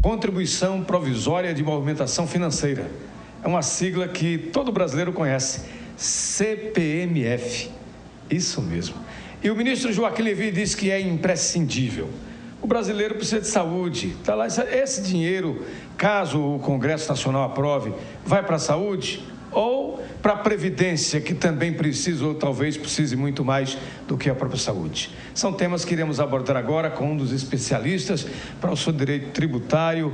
Contribuição Provisória de Movimentação Financeira. É uma sigla que todo brasileiro conhece. CPMF. Isso mesmo. E o ministro Joaquim Levy disse que é imprescindível. O brasileiro precisa de saúde. Tá lá, esse dinheiro, caso o Congresso Nacional aprove, vai para a saúde ou para a Previdência, que também precisa ou talvez precise muito mais do que a própria saúde. São temas que iremos abordar agora com um dos especialistas para o seu direito tributário,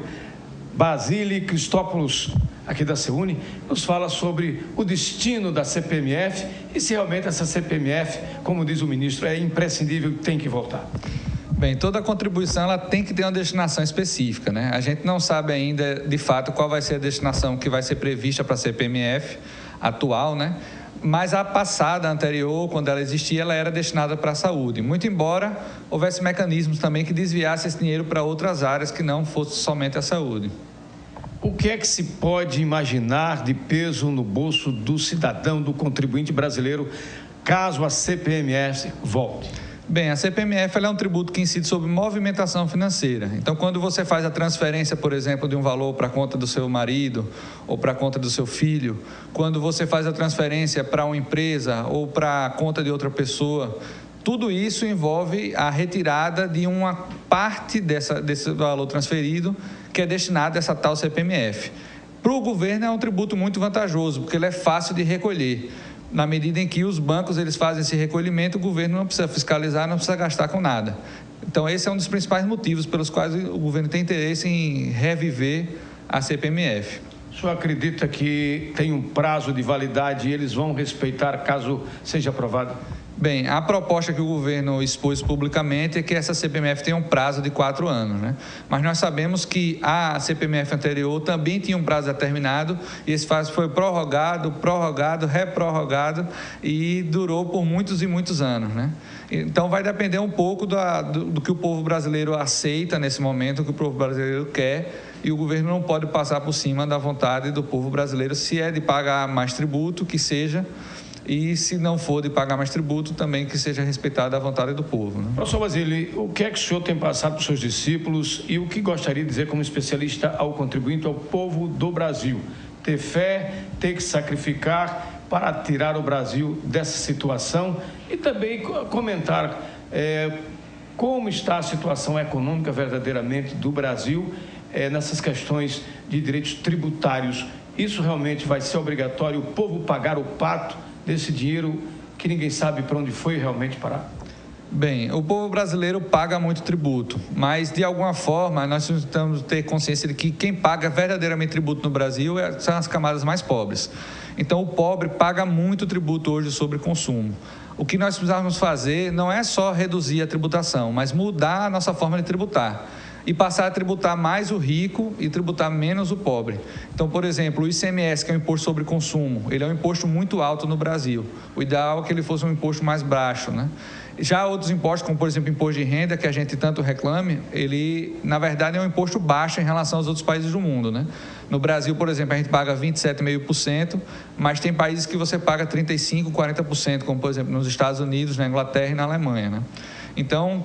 Basílio Cristópolos, aqui da CEUNI, nos fala sobre o destino da CPMF e se realmente essa CPMF, como diz o ministro, é imprescindível e tem que voltar. Bem, toda contribuição ela tem que ter uma destinação específica, né? A gente não sabe ainda, de fato, qual vai ser a destinação que vai ser prevista para a CPMF atual, né? Mas a passada, anterior, quando ela existia, ela era destinada para a saúde. Muito embora houvesse mecanismos também que desviassem esse dinheiro para outras áreas que não fosse somente a saúde. O que é que se pode imaginar de peso no bolso do cidadão, do contribuinte brasileiro, caso a CPMF volte? Bem, a CPMF ela é um tributo que incide sobre movimentação financeira. Então, quando você faz a transferência, por exemplo, de um valor para a conta do seu marido ou para a conta do seu filho, quando você faz a transferência para uma empresa ou para a conta de outra pessoa, tudo isso envolve a retirada de uma parte desse valor transferido que é destinado a essa tal CPMF. Para o governo é um tributo muito vantajoso, porque ele é fácil de recolher. Na medida em que os bancos eles fazem esse recolhimento, o governo não precisa fiscalizar, não precisa gastar com nada. Então, esse é um dos principais motivos pelos quais o governo tem interesse em reviver a CPMF. O senhor acredita que tem um prazo de validade e eles vão respeitar caso seja aprovado? Bem, a proposta que o governo expôs publicamente é que essa CPMF tenha um prazo de 4 anos, né? Mas nós sabemos que a CPMF anterior também tinha um prazo determinado e esse prazo foi prorrogado, reprorrogado e durou por muitos e muitos anos, né? Então vai depender um pouco do que o povo brasileiro aceita nesse momento, o que o povo brasileiro quer, e o governo não pode passar por cima da vontade do povo brasileiro. Se é de pagar mais tributo, que seja. E se não for de pagar mais tributo, também que seja respeitada a vontade do povo, né? Professor Basílio, o que é que o senhor tem passado para os seus discípulos e o que gostaria de dizer como especialista ao contribuinte, ao povo do Brasil? Ter fé, ter que sacrificar para tirar o Brasil dessa situação e também comentar como está a situação econômica verdadeiramente do Brasil nessas questões de direitos tributários. Isso realmente vai ser obrigatório o povo pagar o pato desse dinheiro que ninguém sabe para onde foi realmente parar? Bem, o povo brasileiro paga muito tributo, mas de alguma forma nós precisamos ter consciência de que quem paga verdadeiramente tributo no Brasil são as camadas mais pobres. Então o pobre paga muito tributo hoje sobre consumo. O que nós precisamos fazer não é só reduzir a tributação, mas mudar a nossa forma de tributar e passar a tributar mais o rico e tributar menos o pobre. Então, por exemplo, o ICMS, que é um imposto sobre consumo, ele é um imposto muito alto no Brasil. O ideal é que ele fosse um imposto mais baixo, né? Já outros impostos, como por exemplo o imposto de renda, que a gente tanto reclame, ele, na verdade, é um imposto baixo em relação aos outros países do mundo, né? No Brasil, por exemplo, a gente paga 27,5%, mas tem países que você paga 35%, 40%, como por exemplo nos Estados Unidos, na Inglaterra e na Alemanha, né? Então,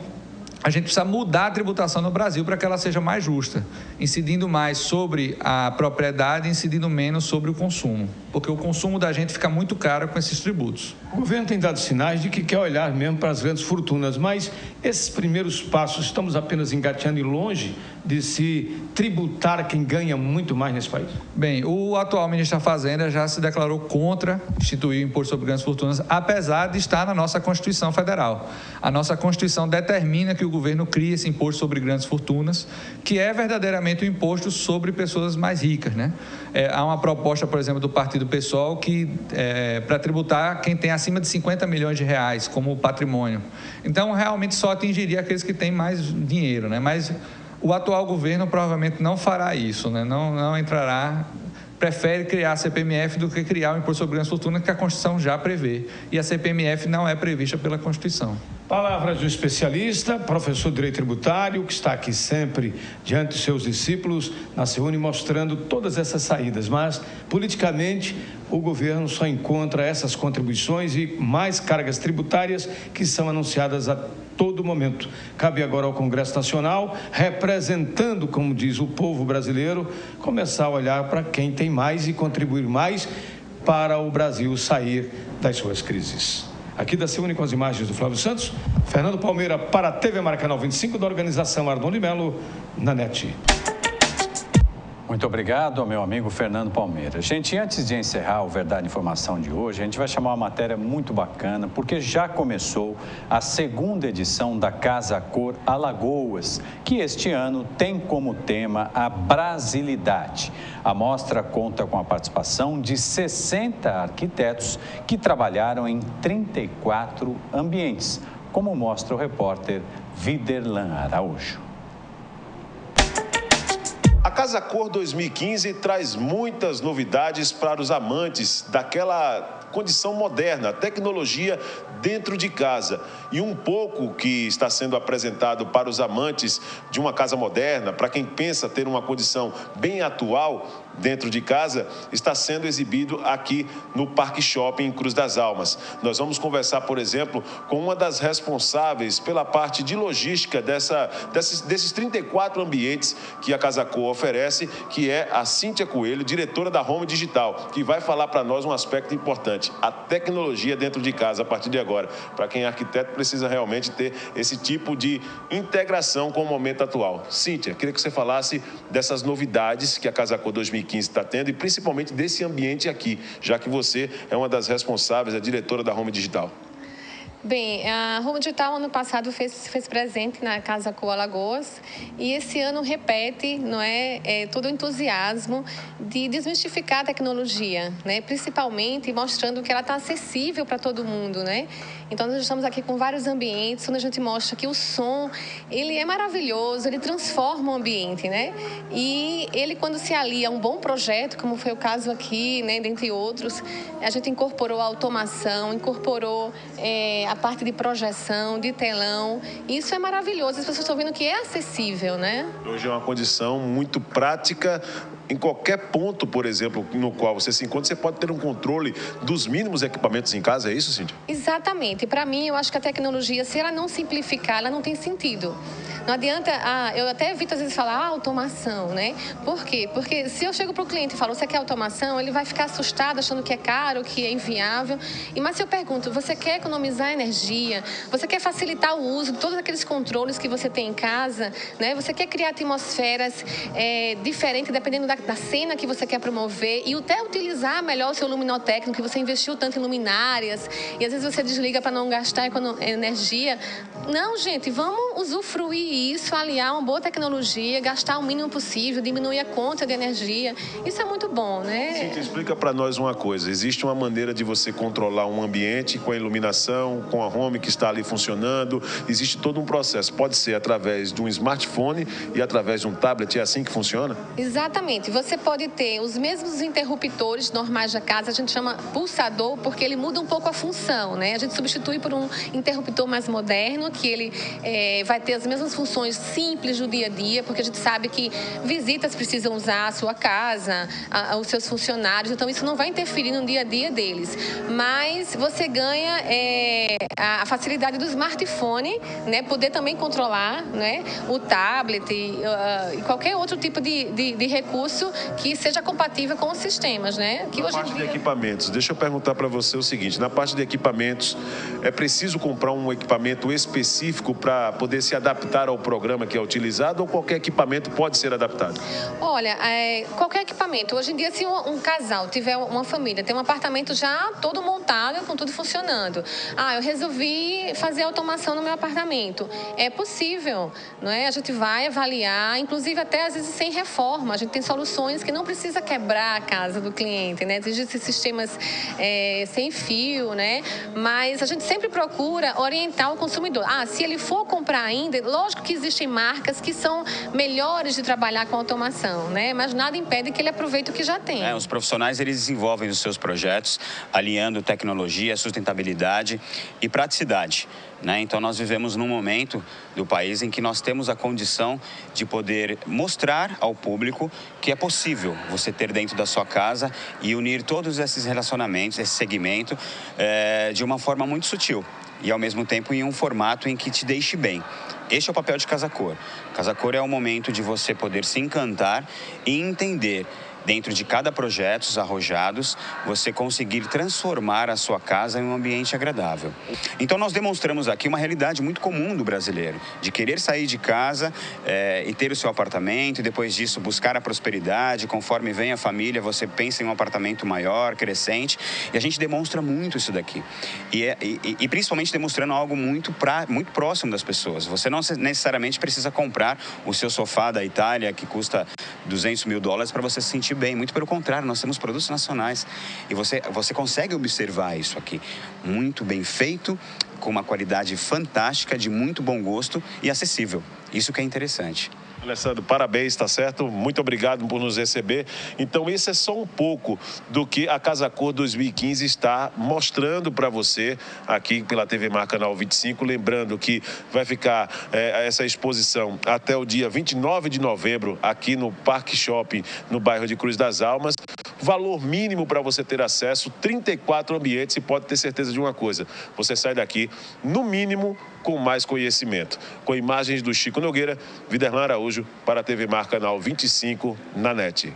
a gente precisa mudar a tributação no Brasil para que ela seja mais justa, incidindo mais sobre a propriedade e incidindo menos sobre o consumo, porque o consumo da gente fica muito caro com esses tributos. O governo tem dado sinais de que quer olhar mesmo para as grandes fortunas, mas esses primeiros passos estamos apenas engateando e longe de se tributar quem ganha muito mais nesse país? Bem, o atual ministro da Fazenda já se declarou contra instituir o imposto sobre grandes fortunas, apesar de estar na nossa Constituição Federal. A nossa Constituição determina que o governo crie esse imposto sobre grandes fortunas, que é verdadeiramente um imposto sobre pessoas mais ricas, né? Há uma proposta, por exemplo, do Partido PSOL que para tributar quem tem acima de 50 milhões de reais como patrimônio. Então, realmente só atingiria aqueles que têm mais dinheiro, né? Mas o atual governo provavelmente não fará isso, né? Não entrará, prefere criar a CPMF do que criar o imposto sobre grandes fortunas, que a Constituição já prevê. E a CPMF não é prevista pela Constituição. Palavras do especialista, professor de Direito Tributário, que está aqui sempre diante dos seus discípulos na CEUNI, mostrando todas essas saídas. Mas, politicamente, o governo só encontra essas contribuições e mais cargas tributárias que são anunciadas a todo momento. Cabe agora ao Congresso Nacional, representando, como diz o povo brasileiro, começar a olhar para quem tem mais e contribuir mais para o Brasil sair das suas crises. Aqui da CEUNI com as imagens do Flávio Santos, Fernando Palmeira para a TV Maracanã 25 da organização Ardon de Melo, na NET. Muito obrigado ao meu amigo Fernando Palmeira. Gente, antes de encerrar o Verdade Informação de hoje, a gente vai chamar uma matéria muito bacana, porque já começou a segunda edição da Casa Cor Alagoas, que este ano tem como tema a brasilidade. A mostra conta com a participação de 60 arquitetos que trabalharam em 34 ambientes, como mostra o repórter Viderlan Araújo. A Casa Cor 2015 traz muitas novidades para os amantes daquela condição moderna, tecnologia dentro de casa. e um pouco que está sendo apresentado para os amantes de uma casa moderna, para quem pensa ter uma condição bem atual dentro de casa, está sendo exibido aqui no Parque Shopping em Cruz das Almas. Nós vamos conversar, por exemplo, com uma das responsáveis pela parte de logística desses 34 ambientes que a Casacô oferece, que é a Cíntia Coelho, diretora da Home Digital, que vai falar para nós um aspecto importante, a tecnologia dentro de casa a partir de agora. Para quem é arquiteto, precisa realmente ter esse tipo de integração com o momento atual. Cíntia, queria que você falasse dessas novidades que a Casacô 2015 está tendo e principalmente desse ambiente aqui, já que você é uma das responsáveis, a diretora da Home Digital. Bem, a Home Digital ano passado fez presente na Casacô Alagoas e esse ano repete, não é, todo o entusiasmo de desmistificar a tecnologia, né? Principalmente mostrando que ela está acessível para todo mundo, né? Então nós estamos aqui com vários ambientes onde a gente mostra que o som, ele é maravilhoso, ele transforma o ambiente, né? E ele, quando se alia a um bom projeto, como foi o caso aqui, né, dentre outros, a gente incorporou a automação, incorporou a parte de projeção, de telão. Isso é maravilhoso. As pessoas estão vendo que é acessível, né? Hoje é uma condição muito prática. Em qualquer ponto, por exemplo, no qual você se encontra, você pode ter um controle dos mínimos equipamentos em casa, é isso, Cíntia? Exatamente. Para mim, eu acho que a tecnologia, se ela não simplificar, ela não tem sentido. Não adianta, eu até evito às vezes falar automação, né? Por quê? Porque se eu chego para o cliente e falo, você quer automação? Ele vai ficar assustado, achando que é caro, que é inviável. Mas se eu pergunto, você quer economizar energia? Você quer facilitar o uso de todos aqueles controles que você tem em casa? Né? Você quer criar atmosferas diferentes, dependendo da cena que você quer promover e até utilizar melhor o seu luminotécnico, que você investiu tanto em luminárias e às vezes você desliga para não gastar energia. Não, gente, vamos usufruir isso, aliar uma boa tecnologia, gastar o mínimo possível, diminuir a conta de energia. Isso é muito bom, né? Cíntia, explica para nós uma coisa. Existe uma maneira de você controlar um ambiente com a iluminação, com a home que está ali funcionando. Existe todo um processo. Pode ser através de um smartphone e através de um tablet. É assim que funciona? Exatamente. Você pode ter os mesmos interruptores normais da casa, a gente chama pulsador, porque ele muda um pouco a função, né? A gente substitui por um interruptor mais moderno, que ele vai ter as mesmas funções simples do dia a dia, porque a gente sabe que visitas precisam usar a sua casa, os seus funcionários, então isso não vai interferir no dia a dia deles. Mas você ganha a facilidade do smartphone, né? Poder também controlar, né? O tablet e qualquer outro tipo de recurso que seja compatível com os sistemas, né? Que na parte de equipamentos, deixa eu perguntar para você o seguinte, na parte de equipamentos, é preciso comprar um equipamento específico para poder se adaptar ao programa que é utilizado ou qualquer equipamento pode ser adaptado? Olha, qualquer equipamento. Hoje em dia, se um casal tiver uma família, tem um apartamento já todo montado, com tudo funcionando. Eu resolvi fazer automação no meu apartamento. É possível, não é? A gente vai avaliar, inclusive até às vezes sem reforma. A gente tem soluções que não precisa quebrar a casa do cliente, né? Existem sistemas sem fio, né? Mas a gente sempre procura orientar o consumidor. Se ele for comprar ainda, lógico que existem marcas que são melhores de trabalhar com automação, né? Mas nada impede que ele aproveite o que já tem. Os profissionais, eles desenvolvem os seus projetos alinhando tecnologia, sustentabilidade e praticidade, né? Então, nós vivemos num momento do país em que nós temos a condição de poder mostrar ao público que é possível você ter dentro da sua casa e unir todos esses relacionamentos, esse segmento, de uma forma muito sutil e, ao mesmo tempo, em um formato em que te deixe bem. Este é o papel de Casacô. Casacô é o momento de você poder se encantar e entender, dentro de cada projeto, os arrojados, você conseguir transformar a sua casa em um ambiente agradável. Então, nós demonstramos aqui uma realidade muito comum do brasileiro, de querer sair de casa e ter o seu apartamento, e depois disso buscar a prosperidade. Conforme vem a família, você pensa em um apartamento maior, crescente, e a gente demonstra muito isso daqui. E principalmente demonstrando algo muito próximo das pessoas. Você não necessariamente precisa comprar o seu sofá da Itália, que custa $200 mil, para você se sentir bem. Muito pelo contrário, nós temos produtos nacionais e você consegue observar isso aqui. Muito bem feito, com uma qualidade fantástica, de muito bom gosto e acessível. Isso que é interessante. Alessandro, parabéns, tá certo? Muito obrigado por nos receber. Então, esse é só um pouco do que a Casa Cor 2015 está mostrando para você aqui pela TV Mar Canal 25. Lembrando que vai ficar essa exposição até o dia 29 de novembro aqui no Parque Shopping, no bairro de Cruz das Almas. Valor mínimo para você ter acesso, 34 ambientes, e pode ter certeza de uma coisa, você sai daqui, no mínimo, com mais conhecimento. Com imagens do Chico Nogueira, Viderlan Araújo, para a TV Mar Canal 25, na NET.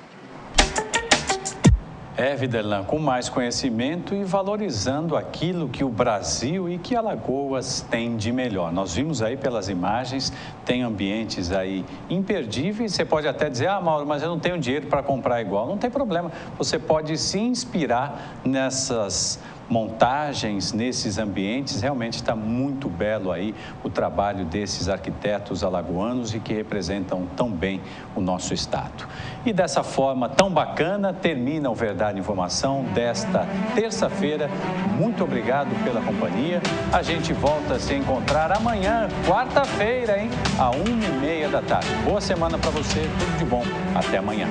Viderlan, com mais conhecimento e valorizando aquilo que o Brasil e que Alagoas tem de melhor. Nós vimos aí pelas imagens, tem ambientes aí imperdíveis. Você pode até dizer, Mauro, mas eu não tenho dinheiro para comprar igual. Não tem problema, você pode se inspirar nessas montagens, nesses ambientes. Realmente está muito belo aí o trabalho desses arquitetos alagoanos e que representam tão bem o nosso estado. E dessa forma tão bacana, termina o Verdade Informação desta terça-feira. Muito obrigado pela companhia. A gente volta a se encontrar amanhã, quarta-feira, à 1h30 da tarde. Boa semana para você, tudo de bom. Até amanhã.